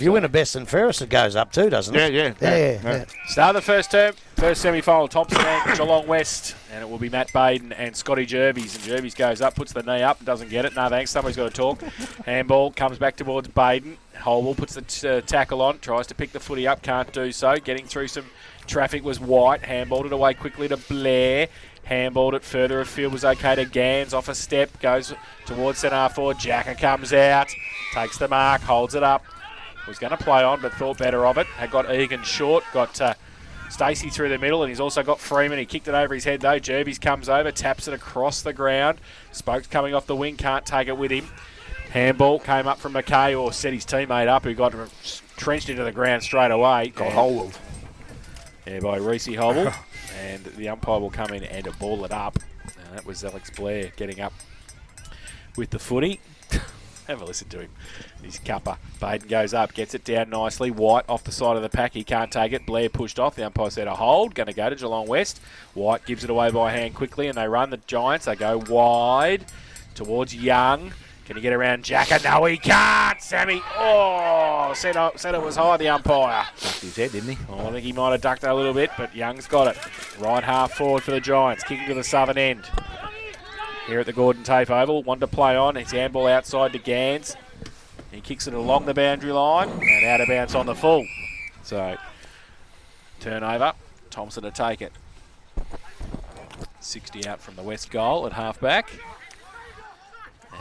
If you win a best and fairest, it goes up too, doesn't it? Yeah. Start of the first term, first semi-final, Thomson and Geelong West, and it will be Matt Baden and Scotty Jervies, and Jervies goes up, puts the knee up, doesn't get it. No thanks, somebody's got to talk. Handball comes back towards Baden. Holwell puts the tackle on, tries to pick the footy up, can't do so. Getting through some traffic was White, handballed it away quickly to Blair. Handballed it further afield, was okay to Gans, off a step, goes towards centre half forward. Jacker comes out, takes the mark, holds it up. Was going to play on, but thought better of it. Had got Egan short, got Stacey through the middle, and he's also got Freeman. He kicked it over his head though. Jervies comes over, taps it across the ground. Spokes coming off the wing, can't take it with him. Handball came up from McKay, or set his teammate up, who got trenched into the ground straight away. Got Holwell. Yeah, by Reese Holwell. And the umpire will come in and ball it up. And that was Alex Blair getting up with the footy. Have a listen to him. His cuppa. Baden goes up, gets it down nicely. White off the side of the pack. He can't take it. Blair pushed off. The umpire said a hold. Going to go to Geelong West. White gives it away by hand quickly, and they run the Giants. They go wide towards Young. Can he get around Jacker? No, he can't, Sammy. Oh, said it was high, the umpire. Ducked his head, didn't he? Oh, I think he might have ducked it a little bit, but Young's got it. Right half forward for the Giants, kicking to the southern end. Here at the Gordon Tape Oval, one to play on. His handball outside to Gans. He kicks it along the boundary line and out of bounds on the full. So, turnover. Thomson to take it. 60 out from the West goal at half-back.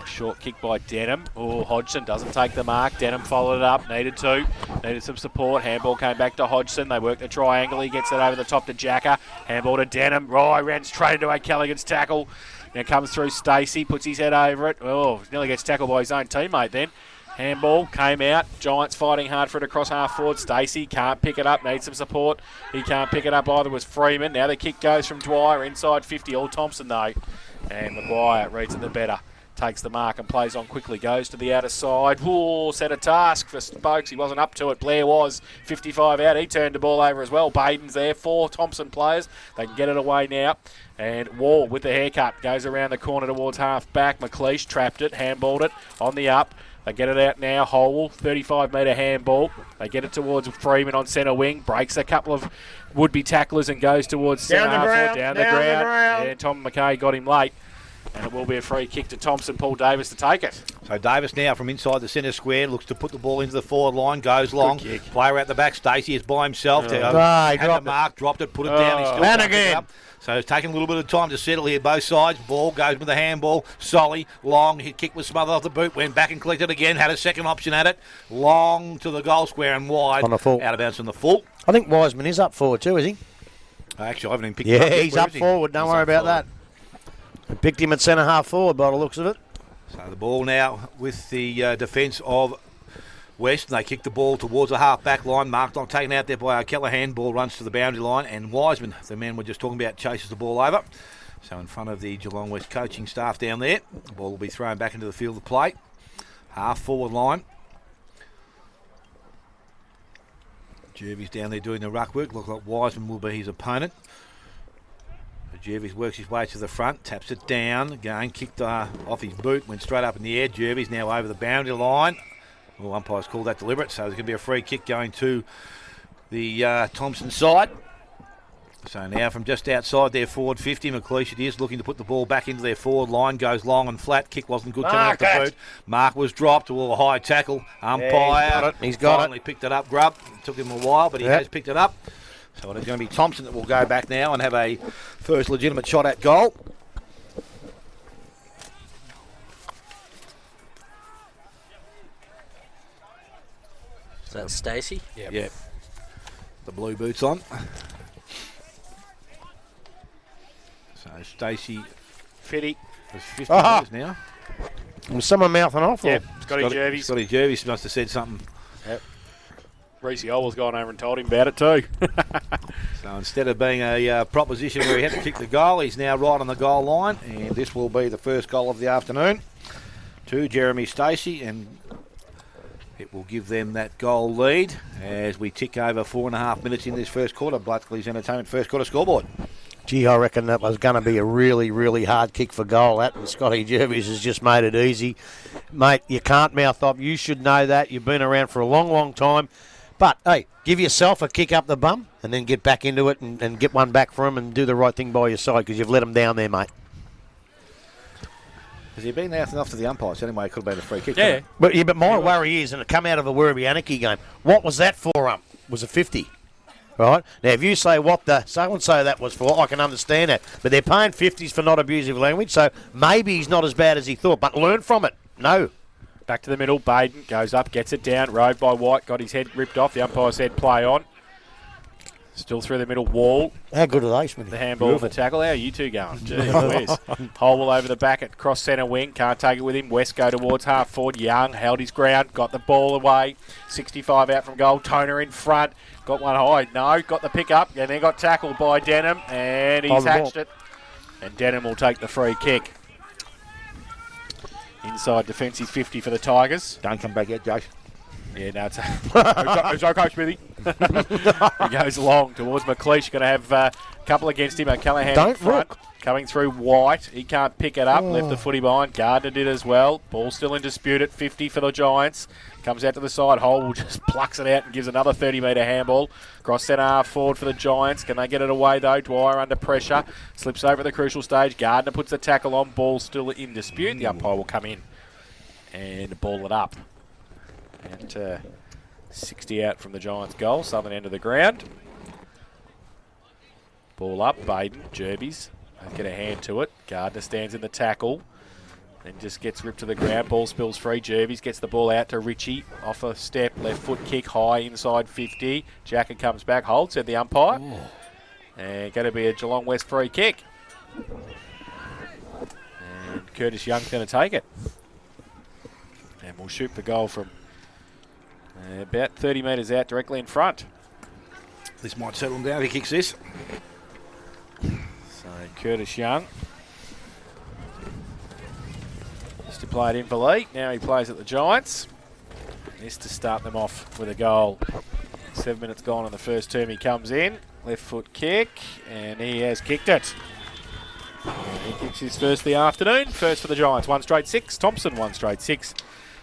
A short kick by Denham. Oh, Hodgson doesn't take the mark. Denham followed it up. Needed some support. Handball came back to Hodgson. They work the triangle. He gets it over the top to Jacker. Handball to Denham. Ran straight into O'Callaghan's tackle. Now comes through Stacey. Puts his head over it. Oh, nearly gets tackled by his own teammate then. Handball came out. Giants fighting hard for it across half forward. Stacey can't pick it up. Needs some support. He can't pick it up either. Was Freeman. Now the kick goes from Dwyer inside 50. All Thomson though. And Maguire reads it the better. Takes the mark and plays on quickly. Goes to the outer side. Whoa, set a task for Spokes. He wasn't up to it. Blair was 55 out. He turned the ball over as well. Baden's there. 4 Thomson players. They can get it away now. And Wall with the haircut goes around the corner towards half back. McLeish trapped it. Handballed it on the up. They get it out now. Hole, 35-metre handball. They get it towards Freeman on centre wing. Breaks a couple of would-be tacklers and goes towards centre half forward. Down the ground. Yeah, Tom McKay got him late. And it will be a free kick to Thomson. Paul Davis to take it. So Davis now from inside the centre square looks to put the ball into the forward line. Goes long. Player out the back. Stacey is by himself. Had the mark, dropped it, put it down. He's still and again. Up. So it's taking a little bit of time to settle here. Both sides. Ball goes with the handball. Solly. Long. Hit kick was smothered off the boot. Went back and collected again. Had a second option at it. Long to the goal square and wide. On the full. Out of bounds on the full. I think Wiseman is up forward too, is he? Actually, I haven't even picked him up. Yeah, he's up forward. Don't worry about that. Picked him at centre half forward by the looks of it. So the ball now with the defence of West. And they kick the ball towards the half back line. Mark not taken out there by O'Callaghan. Ball runs to the boundary line. And Wiseman, the man we're just talking about, chases the ball over. So in front of the Geelong West coaching staff down there. The ball will be thrown back into the field of play. Half forward line. Jervies down there doing the ruck work. Looks like Wiseman will be his opponent. Jervies works his way to the front, taps it down, again kicked off his boot, went straight up in the air. Jervies now over the boundary line. Well, umpires called that deliberate, so there's going to be a free kick going to the Thomson side. So now from just outside their forward 50, McLeish it is, looking to put the ball back into their forward line, goes long and flat, kick wasn't good, coming off the boot. Mark was dropped, a high tackle, umpire. He's got it. Finally picked it up, Grubb. It took him a while, but he has picked it up. So it's going to be Thomson that will go back now and have a first legitimate shot at goal. Is that Stacey? Yep. The blue boots on. So Stacey Fitty. has 50 metres now. Was someone mouthing off? Yeah, Scotty Jervies. Scotty Jervies must have said something. Yep. Reese Howell's gone over and told him about it too. So instead of being a proposition where he had to kick the goal, he's now right on the goal line, and this will be the first goal of the afternoon to Jeremy Stacey, and it will give them that goal lead as we tick over 4.5 minutes in this first quarter. Blatchley's Entertainment first quarter scoreboard. Gee, I reckon that was going to be a really, really hard kick for goal. That, and Scotty Jervis has just made it easy. Mate, you can't mouth off. You should know that. You've been around for a long, long time. But, hey, give yourself a kick up the bum and then get back into it and get one back for him and do the right thing by your side because you've let him down there, mate. Has he been out enough to the umpires? Anyway, it could have been a free kick. Yeah. But my worry is, and it come out of a Werribee Anarchy game, what was that for? Was a 50. Right? Now, if you say what the so-and-so that was for, I can understand that. But they're paying 50s for not abusive language, so maybe he's not as bad as he thought. But learn from it. No. Back to the middle. Baden goes up, gets it down. Rode by White, got his head ripped off. The umpire said play on. Still through the middle wall. How good are they, Smitty? The handball and the tackle. How are you two going? Gee whiz. Holwell over the back at cross centre wing. Can't take it with him. West go towards half forward. Young held his ground. Got the ball away. 65 out from goal. Toner in front. Got one high. No. Got the pick up. And then got tackled by Denham. And he's hatched it. And Denham will take the free kick. Inside defensive 50 for the Tigers. Don't come back yet, Josh. Yeah, no, it's okay, Smithy. He goes long towards McLeish. Going to have a couple against him. O'Callaghan in front. Coming through White. He can't pick it up. Left the footy behind. Gardner did as well. Ball still in dispute at 50 for the Giants. Comes out to the side. Hole just plucks it out and gives another 30-metre handball. Cross centre half forward for the Giants. Can they get it away though? Dwyer under pressure. Slips over at the crucial stage. Gardner puts the tackle on. Ball still in dispute. The umpire will come in and ball it up. And 60 out from the Giants' goal, southern end of the ground. Ball up, Baden, Jervies. They get a hand to it. Gardner stands in the tackle. Then just gets ripped to the ground. Ball spills free. Jervies gets the ball out to Richie. Off a step, left foot kick high inside 50. Jacker comes back. Hold, said the umpire. Ooh. And going to be a Geelong West free kick. And Curtis Young's going to take it. And we'll shoot for goal from about 30 metres out, directly in front. This might settle him down if he kicks this. So Curtis Young used to play it in for Lee. Now he plays at the Giants. This to start them off with a goal. 7 minutes gone in the first term. He comes in, left foot kick, and he has kicked it. And he kicks his first of the afternoon. First for the Giants, 1 straight 6. Thompson 1 straight 6.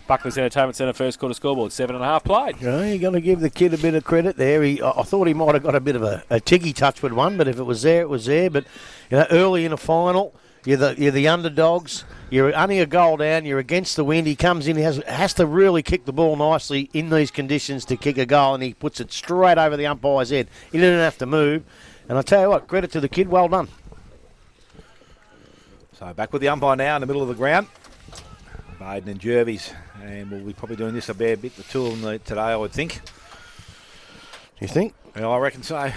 Buckley's Entertainment Centre first quarter scoreboard, 7.5 played. Yeah, you're going to give the kid a bit of credit there. I thought he might have got a bit of a tiggy touch with one, but if it was there, it was there. But early in a final, you're the underdogs. You're only a goal down. You're against the wind. He comes in. He has to really kick the ball nicely in these conditions to kick a goal, and he puts it straight over the umpire's head. He didn't have to move. And I tell you what, credit to the kid. Well done. So back with the umpire now in the middle of the ground. Baden and Jervies. And we'll be probably doing this a fair bit, the two of them today, I would think. You think? Yeah, I reckon so.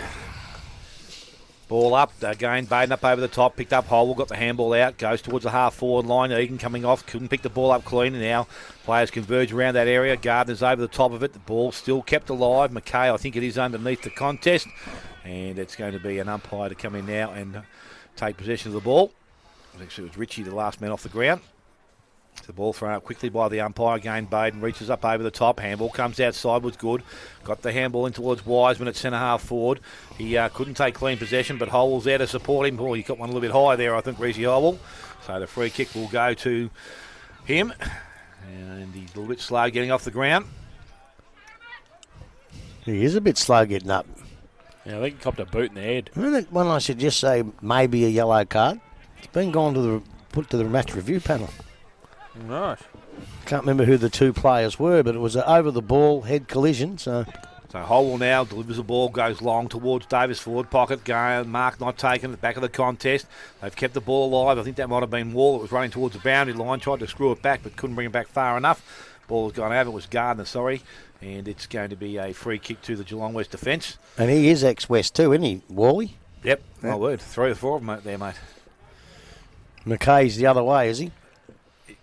Ball up, again, Baden up over the top, picked up Holwell, got the handball out, goes towards the half-forward line. Egan coming off, couldn't pick the ball up clean, and now players converge around that area. Gardner's over the top of it, the ball still kept alive. McKay, I think it is underneath the contest, and it's going to be an umpire to come in now and take possession of the ball. Actually, it was Richie, the last man off the ground. The ball thrown up quickly by the umpire. Again, Baden reaches up over the top. Handball comes outside, was good. Got the handball in towards Wiseman at centre half forward. He couldn't take clean possession, but Holwell's there to support him. Oh, he got one a little bit high there, I think, Reece Holwell. So the free kick will go to him. And he's a little bit slow getting off the ground. He is a bit slow getting up. Yeah, I think he copped a boot in the head. When I should just say maybe a yellow card, it's been put to the match review panel. Right. Can't remember who the two players were, but it was an over-the-ball head collision. So Holwell now delivers the ball, goes long towards Davis forward pocket. Mark not taken at the back of the contest. They've kept the ball alive. I think that might have been Wall that was running towards the boundary line. Tried to screw it back, but couldn't bring it back far enough. Ball has gone over. It was Gardner, sorry. And it's going to be a free kick to the Geelong West defence. And he is ex-West too, isn't he, Wally? Yep, my word. 3 or 4 of them out there, mate. McKay's the other way, is he?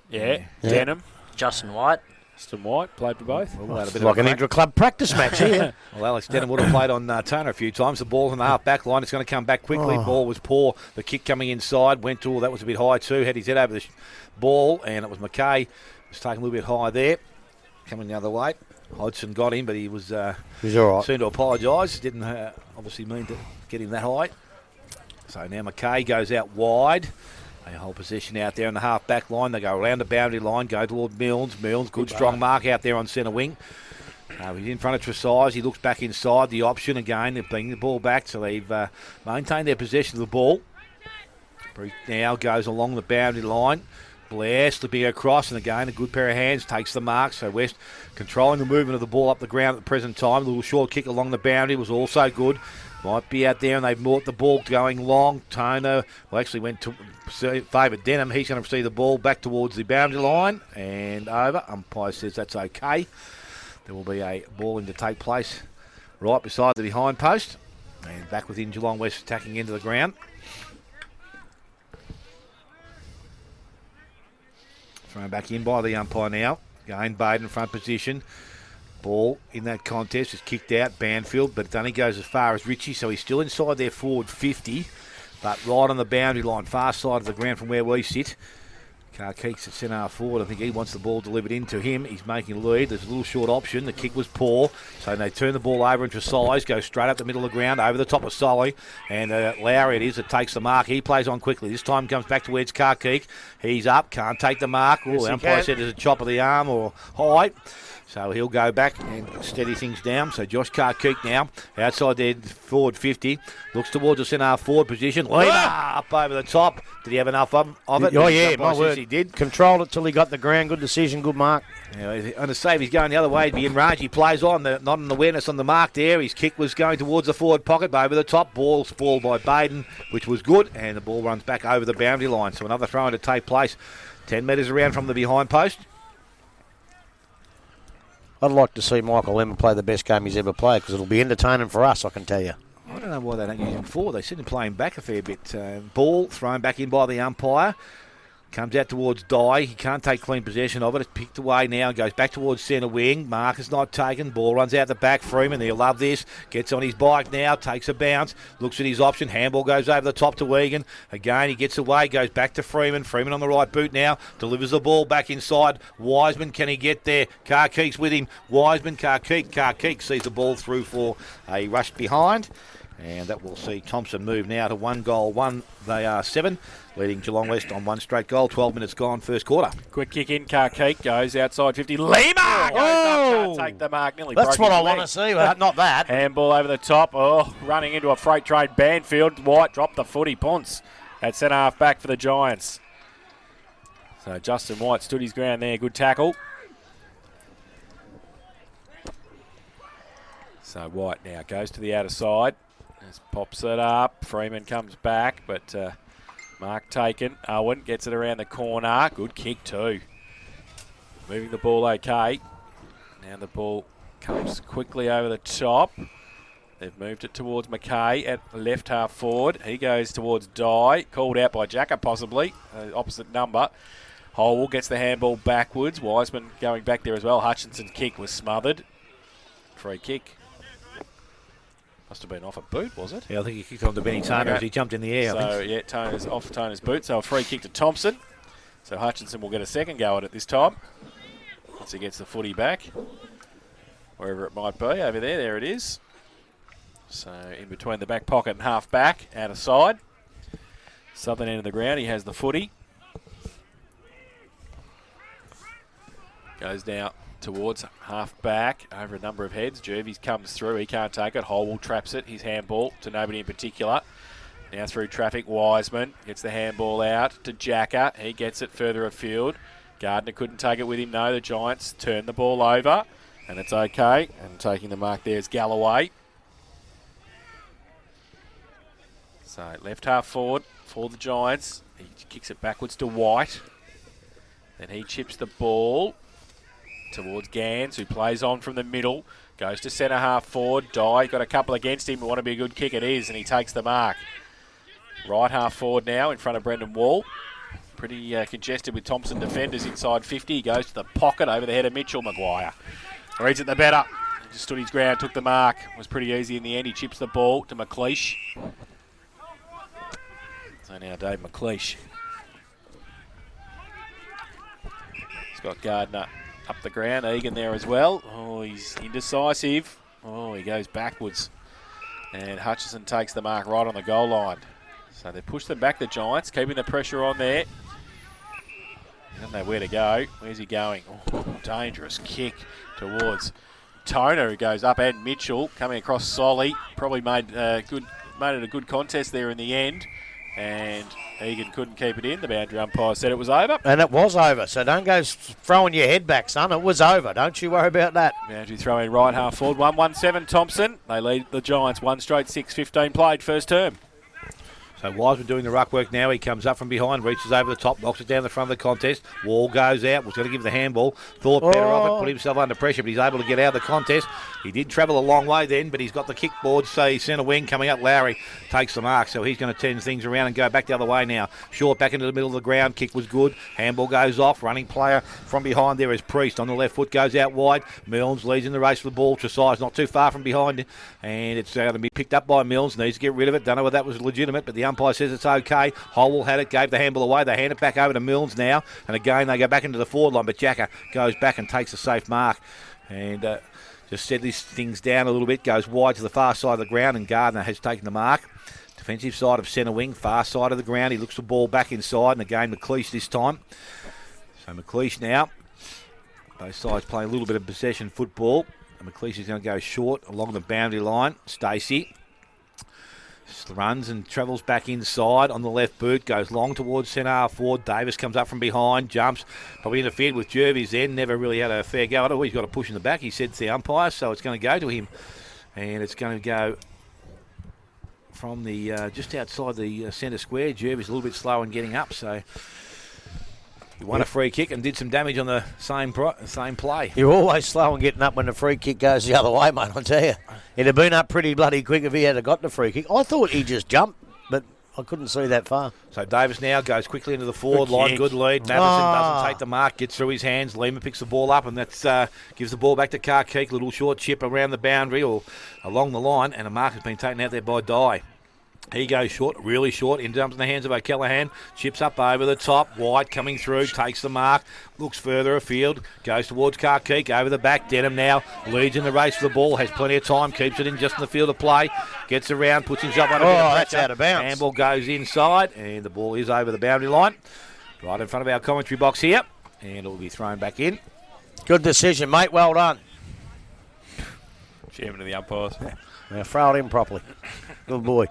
Yeah. Denham. Justin White. Justin White played for both. Well, it's like an intra-club practice match here. Well, Alex Denham would have played on Turner a few times. The ball's in the half-back line. It's going to come back quickly. Ball was poor. The kick coming inside. That was a bit high too. Had his head over the ball, and it was McKay. Was taken a little bit high there. Coming the other way. Hodgson got him, but he was he's all right. Soon to apologise. Didn't obviously mean to get him that high. So now McKay goes out wide. They hold possession out there on the half-back line. They go around the boundary line, go toward Milnes. Milnes, good strong mark out there on centre wing. He's in front of Tresize. He looks back inside. The option again, they're bringing the ball back, so they've maintained their possession of the ball. Now goes along the boundary line. Blair slipping across, and again, a good pair of hands takes the mark. So West controlling the movement of the ball up the ground at the present time. A little short kick along the boundary was also good. Might be out there, and they've brought the ball going long. Toner, actually went to favoured Denham. He's going to receive the ball back towards the boundary line and over. Umpire says that's okay. There will be a ball in to take place right beside the behind post. And back within Geelong West attacking into the ground. Thrown back in by the umpire now. Again, Baden front position. Ball in that contest is kicked out, Banfield, but it only goes as far as Ritchie, so he's still inside their forward 50, but right on the boundary line, far side of the ground from where we sit. Carkeek's at centre forward. I think he wants the ball delivered into him. He's making a lead. There's a little short option. The kick was poor, so they turn the ball over into size, go straight up the middle of the ground, over the top of Solly, and Lowry it is that takes the mark. He plays on quickly. This time comes back towards Carkeek. He's up, can't take the mark. Yes, the umpire said there's a chop of the arm or height. So he'll go back and steady things down. So Josh Carkeek now outside their forward 50. Looks towards the centre forward position. Lima up over the top. Did he have enough of it? Oh, yeah, my word. He did. Controlled it till he got the ground. Good decision, good mark. Yeah, on the save, he's going the other way. He'd be in range. He plays on. Not an awareness on the mark there. His kick was going towards the forward pocket, but over the top. Ball spoiled by Baden, which was good. And the ball runs back over the boundary line. So another throw-in to take place. 10 metres around from the behind post. I'd like to see Michael Lemon play the best game he's ever played because it'll be entertaining for us, I can tell you. I don't know why they don't use him forward. They seem to play him back a fair bit. Ball thrown back in by the umpire. Comes out towards Dye. He can't take clean possession of it. It's picked away now and goes back towards centre wing. Mark is not taken. Ball runs out the back. Freeman, he'll love this. Gets on his bike now. Takes a bounce. Looks at his option. Handball goes over the top to Egan. Again, he gets away. Goes back to Freeman. Freeman on the right boot now. Delivers the ball back inside. Wiseman, can he get there? Carkeek's with him. Wiseman, Carkeek. Carkeek sees the ball through for a rush behind. And that will see Thomson move now to 1 goal, 1. They are 7, leading Geelong West on 1 straight goal. 12 minutes gone, first quarter. Quick kick in, Carkeek goes outside 50. Lima goes up, can't take the mark. Nearly That's broke what his I leg. want to see, but not that. Handball over the top. Oh, running into a freight train. Banfield. White dropped the footy. Ponce at centre half back for the Giants. So Justin White stood his ground there. Good tackle. So White now goes to the outer side. Just pops it up. Freeman comes back, but mark taken. Owen gets it around the corner. Good kick too. Moving the ball okay. Now the ball comes quickly over the top. They've moved it towards McKay at left half forward. He goes towards Dye. Called out by Jacker possibly. Opposite number. Hole gets the handball backwards. Wiseman going back there as well. Hutchinson's kick was smothered. Free kick. Must have been off a boot, was it? Yeah, I think he kicked on to Benny Toner as he jumped in the air. So, yeah, Toner's off Toner's boot. So, a free kick to Thomson. So, Hutchinson will get a second go at it this time. Once he gets the footy back. Wherever it might be. Over there. There it is. So, in between the back pocket and half back. Out of side. Southern end of the ground. He has the footy. Goes now towards half back over a number of heads. Jervis comes through. He can't take it. Holwell traps it. His handball to nobody in particular. Now through traffic, Wiseman gets the handball out to Jacker. He gets it further afield. Gardner couldn't take it with him. No, the Giants turn the ball over. And it's okay. And taking the mark there is Galloway. So left half forward for the Giants. He kicks it backwards to White. Then he chips the ball towards Gans, who plays on from the middle. Goes to centre half forward. Dye got a couple against him. Want to be a good kick, it is, and he takes the mark. Right half forward now in front of Brendan Wall. Pretty congested with Thomson defenders inside 50. He goes to the pocket over the head of Mitchell. Maguire reads it the better. He just stood his ground, took the mark. It was pretty easy in the end. He chips the ball to McLeish. So now Dave McLeish. He's got Gardner up the ground. Egan there as well. Oh, he's indecisive. Oh, he goes backwards. And Hutchison takes the mark right on the goal line. So they push them back, the Giants, keeping the pressure on there. They don't know where to go. Where's he going? Oh, dangerous kick towards Toner, who goes up, and Mitchell coming across Solly. Probably made it a good contest there in the end. And Egan couldn't keep it in. The boundary umpire said it was over. And it was over, so don't go throwing your head back, son. It was over. Don't you worry about that. Boundary throw in right half forward. 1-1-7 Thomson. They lead the Giants 1 straight 6. 15 played first term. So Wiseman doing the ruck work now. He comes up from behind, reaches over the top, knocks it down the front of the contest. Wall goes out. Was going to give the handball. Thought better of it. Put himself under pressure, but he's able to get out of the contest. He did travel a long way then, but he's got the kickboard. So centre wing coming up. Lowry takes the mark. So he's going to turn things around and go back the other way now. Short back into the middle of the ground. Kick was good. Handball goes off. Running player from behind there is Priest. On the left foot goes out wide. Milnes leads in the race for the ball. Tresize not too far from behind. And it's going to be picked up by Milnes. Needs to get rid of it. Don't know whether that was legitimate, but the umpire says it's okay. Howell had it, gave the handball away. They hand it back over to Milnes now. And again, they go back into the forward line, but Jacker goes back and takes a safe mark. And just settles things down a little bit, goes wide to the far side of the ground, and Gardner has taken the mark. Defensive side of centre wing, far side of the ground. He looks the ball back inside, and again, McLeish this time. So McLeish now. Both sides playing a little bit of possession football. And McLeish is going to go short along the boundary line. Stacey runs and travels back inside on the left boot, goes long towards centre half forward. Davis comes up from behind, jumps, probably interfered with Jervis then, never really had a fair go at it. Oh, he's got a push in the back, he said to the umpire, so it's going to go to him. And it's going to go from the just outside the centre square. Jervis a little bit slow in getting up, so he won a free kick and did some damage on the same play. You're always slow in getting up when the free kick goes the other way, mate, I tell you. It'd have been up pretty bloody quick if he had got the free kick. I thought he just jumped, but I couldn't see that far. So Davis now goes quickly into the forward line. Good lead. Matheson doesn't take the mark, gets through his hands. Lima picks the ball up, and that gives the ball back to Carkeek. Little short chip around the boundary or along the line, and a mark has been taken out there by Dye. He goes short, really short, in jumps in the hands of O'Callaghan, chips up over the top, White coming through, takes the mark, looks further afield, goes towards Carkeek, over the back, Denham now, leads in the race for the ball, has plenty of time, keeps it in just in the field of play, gets around, puts himself under a bit of pressure. That's out of bounds. Handball goes inside, and the ball is over the boundary line, right in front of our commentary box here, and it will be thrown back in. Good decision, mate, well done. Chairman of the umpires. Now throw it in properly. Good boy.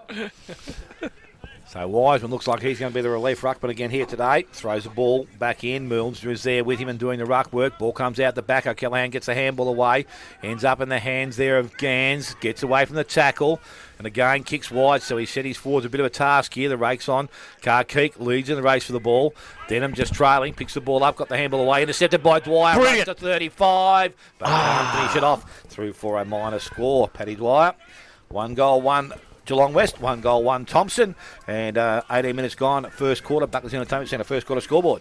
So Wiseman looks like he's going to be the relief ruckman again here today. Throws the ball back in. Milnes is there with him and doing the ruck work. Ball comes out the back. O'Callaghan gets the handball away. Ends up in the hands there of Gans. Gets away from the tackle. And again kicks wide. So he said he's forwards a bit of a task here. The rake's on. Carkeek leads in the race for the ball. Denham just trailing. Picks the ball up. Got the handball away. Intercepted by Dwyer. Brilliant. To 35. But can't finish it off. Through for a minor score. Paddy Dwyer. 1 goal, 1 Geelong West, 1 goal, 1 Thomson, and 18 minutes gone, first quarter, Buckley's Entertainment Centre, first quarter scoreboard.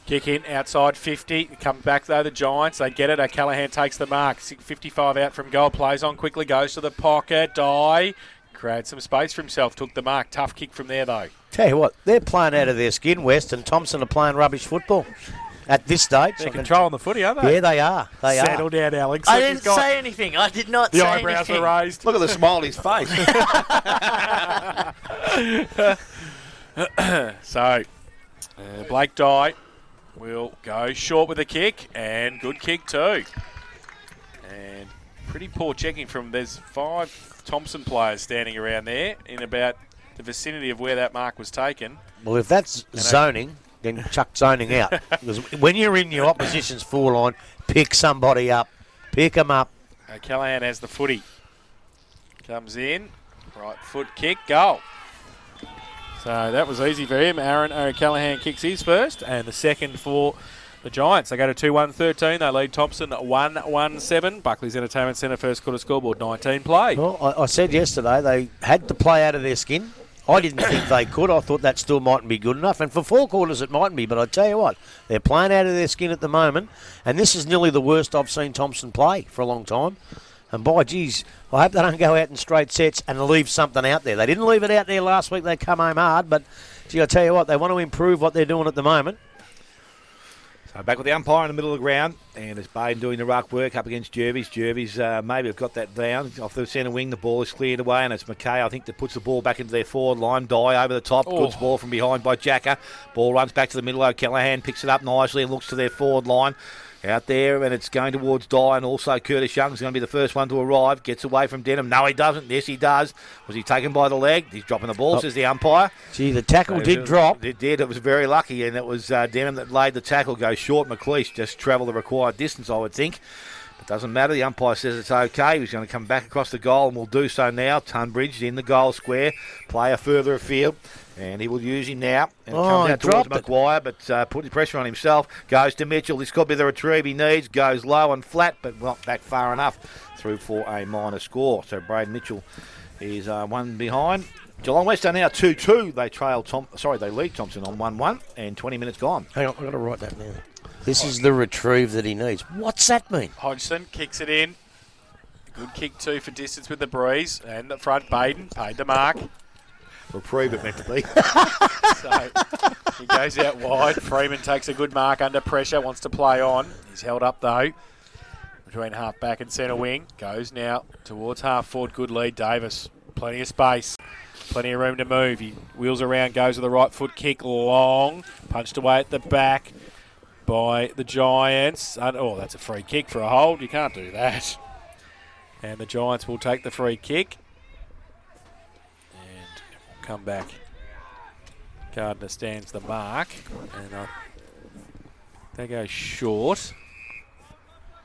Kick in, outside 50, comes back though, the Giants, they get it, O'Callaghan takes the mark, 55 out from goal, plays on quickly, goes to the pocket, Dye, creates some space for himself, took the mark, tough kick from there though. Tell you what, they're playing out of their skin, West, and Thomson are playing rubbish football. At this stage. They're controlling the footy, aren't they? Yeah, they are. Settle down, Alex. I didn't say anything. I did not say anything. The eyebrows were raised. Look at the smile on his face. So, Blake Dye will go short with a kick, and good kick too. And pretty poor checking from, there's 5 Thomson players standing around there in about the vicinity of where that mark was taken. Well, if that's zoning, then chuck zoning out. Because when you're in your opposition's full line, pick somebody up. Pick them up. Callahan has the footy. Comes in. Right foot kick. Goal. So that was easy for him. Aaron O'Callaghan kicks his first. And the second for the Giants. They go to 2-1-13. They lead Thomson 1-1-7. Buckley's Entertainment Centre first quarter scoreboard 19 played. Well, I said yesterday they had to play out of their skin. I didn't think they could. I thought that still mightn't be good enough. And for 4 quarters it mightn't be. But I tell you what, they're playing out of their skin at the moment. And this is nearly the worst I've seen Thomson play for a long time. And by geez, I hope they don't go out in straight sets and leave something out there. They didn't leave it out there last week. They come home hard. But gee, I tell you what, they want to improve what they're doing at the moment. So So back with the umpire in the middle of the ground, and it's Baden doing the ruck work up against Jervis. Jervis maybe have got that down off the centre wing. The ball is cleared away, and it's McKay, I think, that puts the ball back into their forward line. Die over the top. Oh. Good ball from behind by Jacker. Ball runs back to the middle. O'Callaghan picks it up nicely and looks to their forward line. Out there, and it's going towards Dye, and also Curtis Young's going to be the first one to arrive. Gets away from Denham. No, he doesn't. Yes, he does. Was he taken by the leg? He's dropping the ball, says the umpire. Gee, the tackle did drop. It did. It was very lucky, and it was Denham that laid the tackle. Goes short. McLeish just travel the required distance, I would think. It doesn't matter. The umpire says it's okay. He's going to come back across the goal, and will do so now. Tunbridge in the goal square. Player further afield. And he will use him now. And comes out towards Maguire, but putting pressure on himself. Goes to Mitchell. This could be the retrieve he needs. Goes low and flat, but not back far enough. Through for a minor score. So Braden Mitchell is one behind. Geelong West are now 2-2. They lead Thomson on 1-1, and 20 minutes gone. Hang on, I've got to write that down. This is the retrieve that he needs. What's that mean? Hodgson kicks it in. Good kick too for distance with the breeze. And the front, Baden paid the mark. Reprieve it meant to be. So he goes out wide. Freeman takes a good mark under pressure, wants to play on. He's held up though. Between half back and centre wing. Goes now towards half forward. Good lead, Davis. Plenty of space. Plenty of room to move. He wheels around, goes with the right foot kick. Long. Punched away at the back by the Giants. Oh, that's a free kick for a hold. You can't do that. And the Giants will take the free kick. Come back. Gardner stands the mark, and they go short.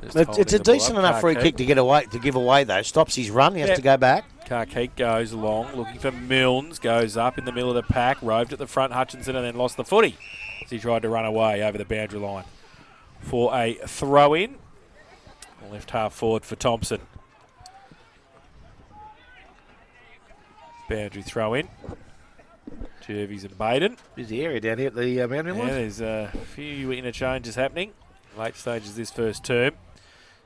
It's a decent enough free kick to give away though. Stops his run. He has to go back. Carkeek goes long, looking for Milnes. Goes up in the middle of the pack, roved at the front. Hutchinson, and then lost the footy as he tried to run away over the boundary line for a throw in. Left half forward for Thomson. Boundary throw in. Jervis and Baden. Busy area down here at the boundary line. Yeah, there's a few interchanges happening. Late stages this first term.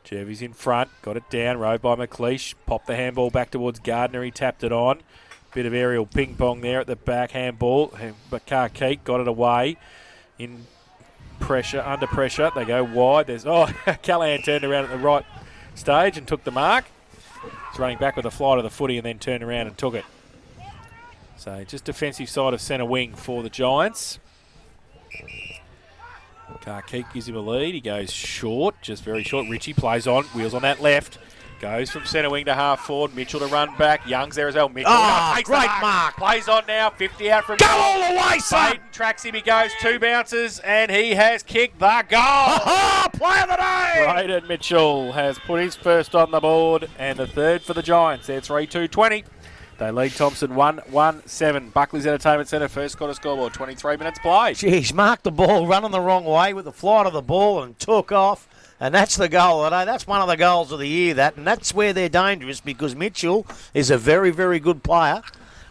Jervis in front. Got it down. Rode by McLeish. Popped the handball back towards Gardner. He tapped it on. Bit of aerial ping pong there at the back. Handball. But Carkeek got it away. In pressure, under pressure. They go wide. Callahan turned around at the right stage and took the mark. He's running back with a fly to the footy and then turned around and took it. So just defensive side of centre wing for the Giants. Carkeek gives him a lead. He goes short, just very short. Richie plays on, wheels on that left. Goes from centre wing to half forward. Mitchell to run back. Young's there as well. Mitchell takes great the mark. Plays on now. 50 out from Go all the way, son. Baden tracks him. He goes 2 bounces and he has kicked the goal. Player of the day. Braden Mitchell has put his first on the board and the third for the Giants. They're 3-2-20. They lead Thomson 1-1-7. Buckley's Entertainment Centre first quarter scoreboard. 23 minutes play. Jeez, marked the ball, running the wrong way with the flight of the ball and took off. And that's the goal today. That's one of the goals of the year, and that's where they're dangerous because Mitchell is a very, very good player.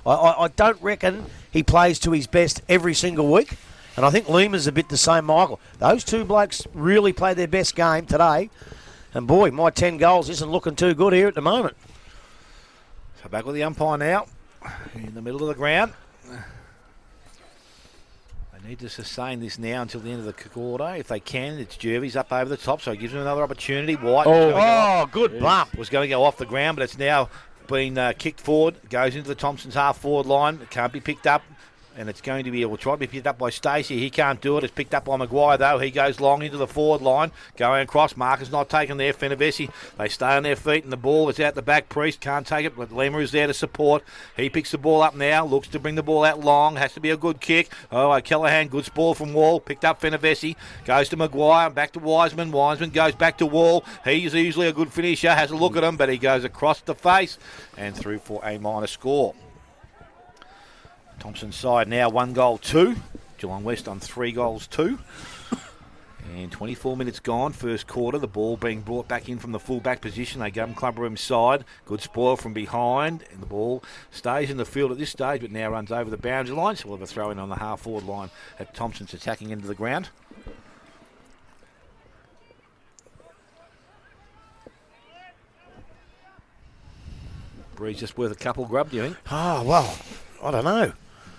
I don't reckon he plays to his best every single week. And I think Lima's a bit the same, Michael. Those two blokes really played their best game today. And boy, my 10 goals isn't looking too good here at the moment. So back with the umpire now, in the middle of the ground. They need to sustain this now until the end of the quarter. If they can, it's Jervis up over the top, so it gives them another opportunity. White Good bump. was going to go off the ground, but it's now been kicked forward. Goes into the Thompson's half-forward line. It can't be picked up. And it's going to be, try to be picked up by Stacey. He can't do it. It's picked up by Maguire, though. He goes long into the forward line. Going across. Marcus not taken there. Fenevesi. They stay on their feet, and the ball is out the back. Priest can't take it, but Lima is there to support. He picks the ball up now. Looks to bring the ball out long. Has to be a good kick. Callahan, good ball from Wall. Picked up Fenevesi. Goes to Maguire. Back to Wiseman. Wiseman goes back to Wall. He's usually a good finisher. Has a look at him, but he goes across the face and through for a minor score. Thomson's side now 1 goal 2. Geelong West on 3 goals 2. And 24 minutes gone, first quarter. The ball being brought back in from the full-back position. They go from club room side. Good spoil from behind. And the ball stays in the field at this stage, but now runs over the boundary line. So we'll have a throw in on the half-forward line at Thomson's attacking into the ground. Breeze just worth a couple grub, do you think? Oh, well, I don't know.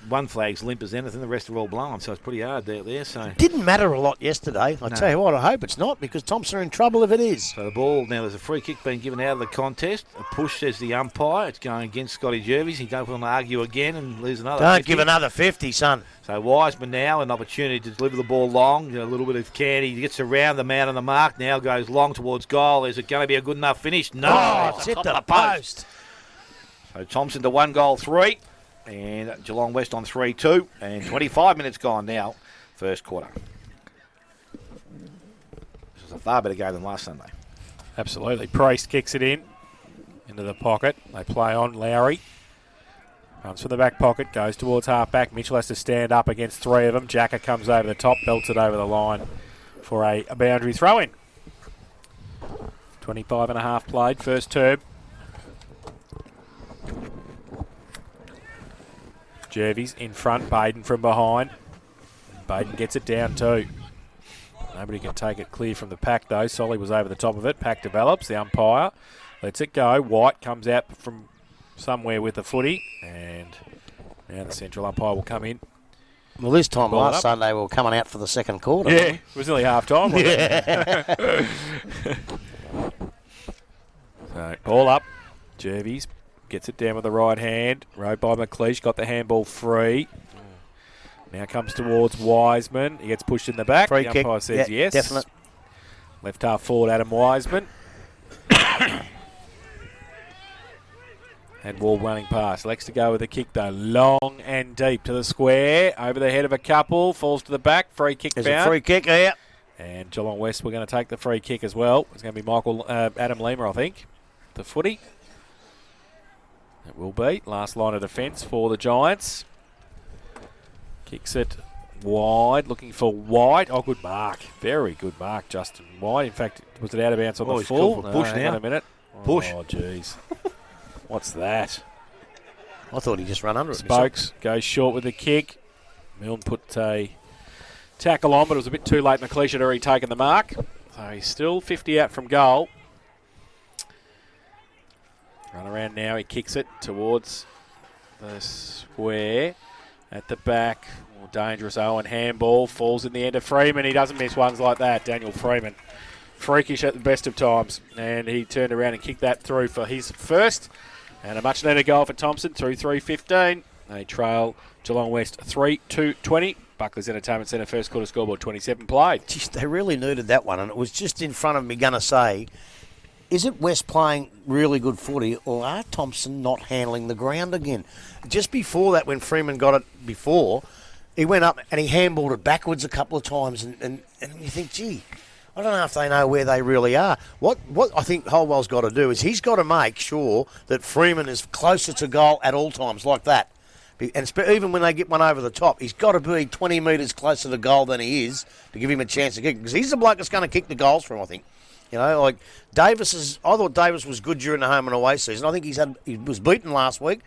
one flag's limp as anything, the rest are all blown, so it's pretty hard there. So Didn't matter a lot yesterday. I tell you what, I hope it's not, because Thomson are in trouble if it is. So the ball, now there's a free kick being given out of the contest. A push, says the umpire. It's going against Scotty Jervis. He don't want to argue again and lose another Don't 50. give another 50, son. So Wiseman now, an opportunity to deliver the ball long. A little bit of candy. He gets around the man on the mark. Now goes long towards goal. Is it going to be a good enough finish? No. Oh, It's it's on hit top the of post. So Thomson to 1-3. And Geelong West on 3-2. And 25 minutes gone now, first quarter. This was a far better game than last Sunday. Absolutely. Priest kicks it into the pocket. They play on. Lowry comes from the back pocket, goes towards half-back. Mitchell has to stand up against three of them. Jacker comes over the top, belts it over the line for a boundary throw-in. 25 and a half played, first term. Jervis in front, Baden from behind. Baden gets it down too. Nobody can take it clear from the pack though. Solly was over the top of it. Pack develops. The umpire lets it go. White comes out from somewhere with the footy. And now the central umpire will come in. Well, this time Ball it last up. Sunday we were coming out for the second quarter. Yeah, it was nearly half time, wasn't it? So, ball up. Jervis gets it down with the right hand. Rode by McLeish. Got the handball free. Now comes towards Wiseman. He gets pushed in the back. Free The kick. umpire says Yeah, yes. definite. Left half forward, Adam Wiseman. And Wall running past. Elects to go with a kick though. Long and deep to the square. Over the head of a couple. Falls to the back. Free kick There's bound. a free kick here. And Geelong West, we're going to take the free kick as well. It's going to be Adam Lima, I think. The footy. It will be. Last line of defence for the Giants. Kicks it wide, looking for White. Oh, good mark. Very good mark, Justin White. In fact, was it out of bounds on the he's full? called for push hang now. on a minute. Push. Oh, jeez. What's that? I thought he just ran under it. Spokes goes short with the kick. Milne put a tackle on, but it was a bit too late. McLeish had already taken the mark. So he's still 50 out from goal. Run around now. He kicks it towards the square. At the back, dangerous Owen handball, falls in the end of Freeman. He doesn't miss ones like that, Daniel Freeman. Freakish at the best of times. And he turned around and kicked that through for his first. And a much needed goal for Thomson through 3:15. They trail Geelong West 3-2-20. Buckley's Entertainment Centre first quarter scoreboard 27 played. Jeez, they really needed that one, and it was just in front of me going to say, is it West playing really good footy, or are Thomson not handling the ground again? Just before that, when Freeman got it before, he went up and he handballed it backwards a couple of times, and you think, gee, I don't know if they know where they really are. What I think Holwell's got to do is he's got to make sure that Freeman is closer to goal at all times, like that. And even when they get one over the top, he's got to be 20 metres closer to goal than he is to give him a chance to kick, because he's the bloke that's going to kick the goals for him, I think. You know, like I thought Davis was good during the home and away season. I think he was beaten last week.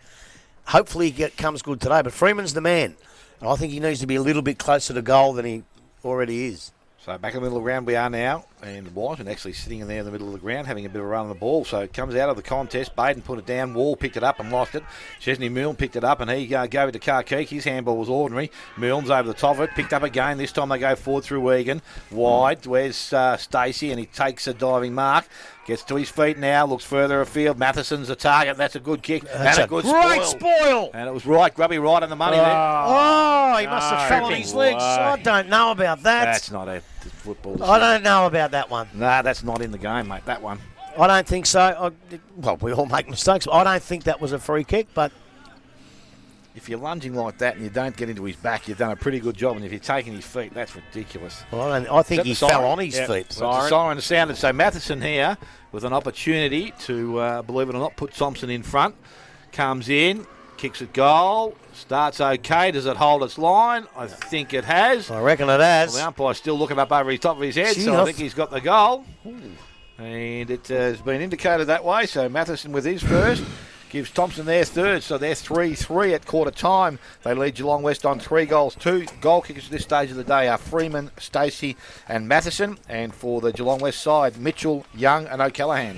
Hopefully he comes good today. But Freeman's the man. And I think he needs to be a little bit closer to goal than he already is. So back in the middle of the ground we are now, and Wiseman actually sitting in there in the middle of the ground having a bit of a run on the ball. So it comes out of the contest. Baden put it down. Wall picked it up and lost it. Chesney Milne picked it up and he gave it to Karkeek. His handball was ordinary. Milne's over the top of it. Picked up again. This time they go forward through Egan. Wide. Where's Stacey? And he takes a diving mark. Gets to his feet now. Looks further afield. Matheson's the target. That's a good kick. That's and a good great spoil. And it was right. Grubby right on the money there. Oh, he must have fell on his legs. I don't know about that. That's not a football. I don't know about that one. Nah, that's not in the game, mate, that one. I don't think so. Well, we all make mistakes. I don't think that was a free kick, but If you're lunging like that and you don't get into his back, you've done a pretty good job. And if you're taking his feet, that's ridiculous. well, I think he fell on his feet. So the siren sounded. So Matheson here with an opportunity to, believe it or not, put Thomson in front. Comes in, kicks it goal, starts okay. Does it hold its line? I think it has. I reckon it has. Well, the umpire's still looking up over his top of his head, so I think he's got the goal. And it has been indicated that way. So Matheson with his first. Gives Thomson their third, so they're 3-3 at quarter time. They lead Geelong West on 3 goals. 2 goal kickers at this stage of the day are Freeman, Stacey and Matheson. And for the Geelong West side, Mitchell, Young and O'Callaghan.